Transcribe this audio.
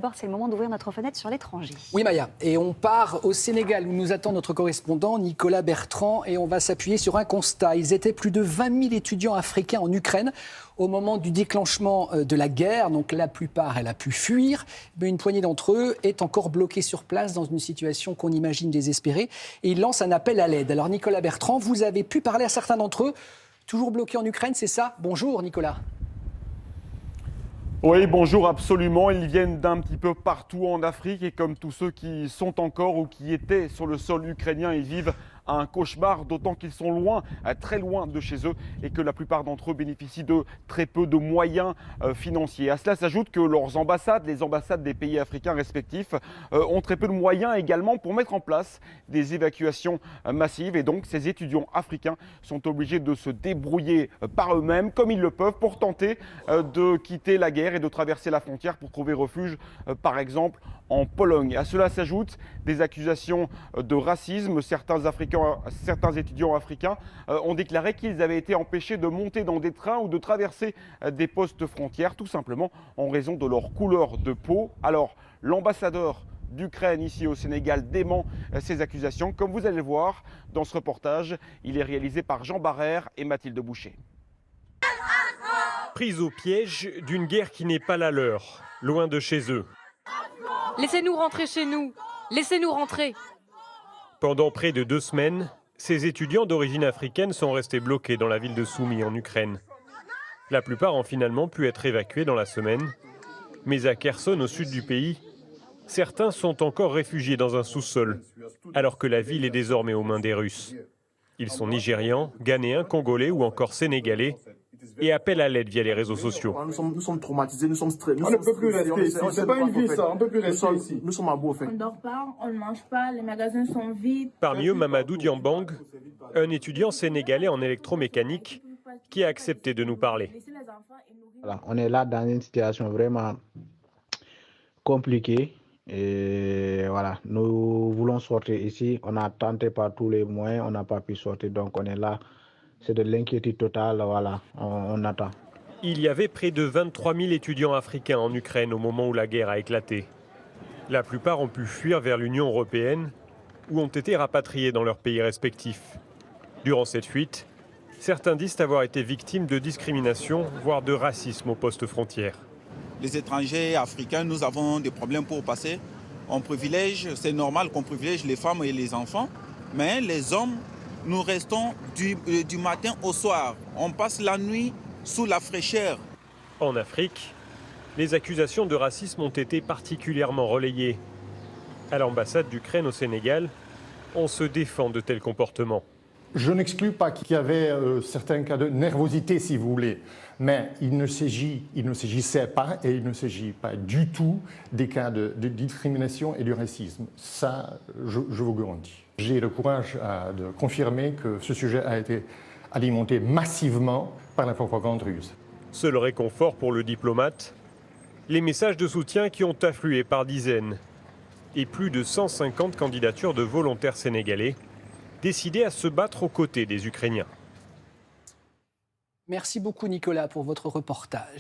D'abord, c'est le moment d'ouvrir notre fenêtre sur l'étranger. Oui Maya, et on part au Sénégal où nous attend notre correspondant Nicolas Bertrand et on va s'appuyer sur un constat. Ils étaient plus de 20 000 étudiants africains en Ukraine au moment du déclenchement de la guerre, donc la plupart elle a pu fuir, mais une poignée d'entre eux est encore bloquée sur place dans une situation qu'on imagine désespérée et ils lancent un appel à l'aide. Alors Nicolas Bertrand, vous avez pu parler à certains d'entre eux, toujours bloqués en Ukraine, c'est ça? Bonjour Nicolas. Oui, bonjour, absolument. Ils viennent d'un petit peu partout en Afrique et comme tous ceux qui sont encore ou qui étaient sur le sol ukrainien, ils vivent un cauchemar, d'autant qu'ils sont loin, très loin de chez eux et que la plupart d'entre eux bénéficient de très peu de moyens financiers. À cela s'ajoute que leurs ambassades, les ambassades des pays africains respectifs, ont très peu de moyens également pour mettre en place des évacuations massives et donc ces étudiants africains sont obligés de se débrouiller par eux-mêmes comme ils le peuvent pour tenter de quitter la guerre et de traverser la frontière pour trouver refuge par exemple en Pologne. À cela s'ajoutent des accusations de racisme. Certains étudiants africains ont déclaré qu'ils avaient été empêchés de monter dans des trains ou de traverser des postes frontières, tout simplement en raison de leur couleur de peau. Alors, l'ambassadeur d'Ukraine ici au Sénégal dément ces accusations. Comme vous allez le voir dans ce reportage, il est réalisé par Jean Barrère et Mathilde Boucher. Prise au piège d'une guerre qui n'est pas la leur, loin de chez eux. Laissez-nous rentrer chez nous, laissez-nous rentrer. Pendant près de 2 semaines, ces étudiants d'origine africaine sont restés bloqués dans la ville de Soumy en Ukraine. La plupart ont finalement pu être évacués dans la semaine. Mais à Kherson, au sud du pays, certains sont encore réfugiés dans un sous-sol, alors que la ville est désormais aux mains des Russes. Ils sont nigérians, ghanéens, congolais ou encore sénégalais et appellent à l'aide via les réseaux sociaux. Nous sommes traumatisés, nous sommes stressés. On ne peut plus rester ici. C'est pas une vie, ça. On ne peut plus rester ici. Nous sommes à bout, en fait. On ne dort pas, on ne mange pas, les magasins sont vides. Parmi eux, Mamadou Diambang, un étudiant sénégalais en électromécanique qui a accepté de nous parler. Voilà, on est là dans une situation vraiment compliquée. Et voilà, nous voulons sortir ici. On a tenté par tous les moyens, on n'a pas pu sortir. Donc on est là. C'est de l'inquiétude totale. Voilà, on attend. Il y avait près de 23 000 étudiants africains en Ukraine au moment où la guerre a éclaté. La plupart ont pu fuir vers l'Union européenne ou ont été rapatriés dans leurs pays respectifs. Durant cette fuite, certains disent avoir été victimes de discrimination, voire de racisme aux postes frontières. Les étrangers africains, nous avons des problèmes pour passer. On privilège, c'est normal qu'on privilège les femmes et les enfants, mais les hommes, nous restons du matin au soir. On passe la nuit sous la fraîcheur. En Afrique, les accusations de racisme ont été particulièrement relayées. À l'ambassade d'Ukraine au Sénégal, on se défend de tels comportements. Je n'exclus pas qu'il y avait certains cas de nervosité, si vous voulez, mais il ne s'agissait pas, et il ne s'agit pas du tout des cas de discrimination et du racisme. Ça, je vous garantis. J'ai le courage de confirmer que ce sujet a été alimenté massivement par la propagande russe. Seul réconfort pour le diplomate, les messages de soutien qui ont afflué par dizaines et plus de 150 candidatures de volontaires sénégalais décidés à se battre aux côtés des Ukrainiens. Merci beaucoup Nicolas pour votre reportage.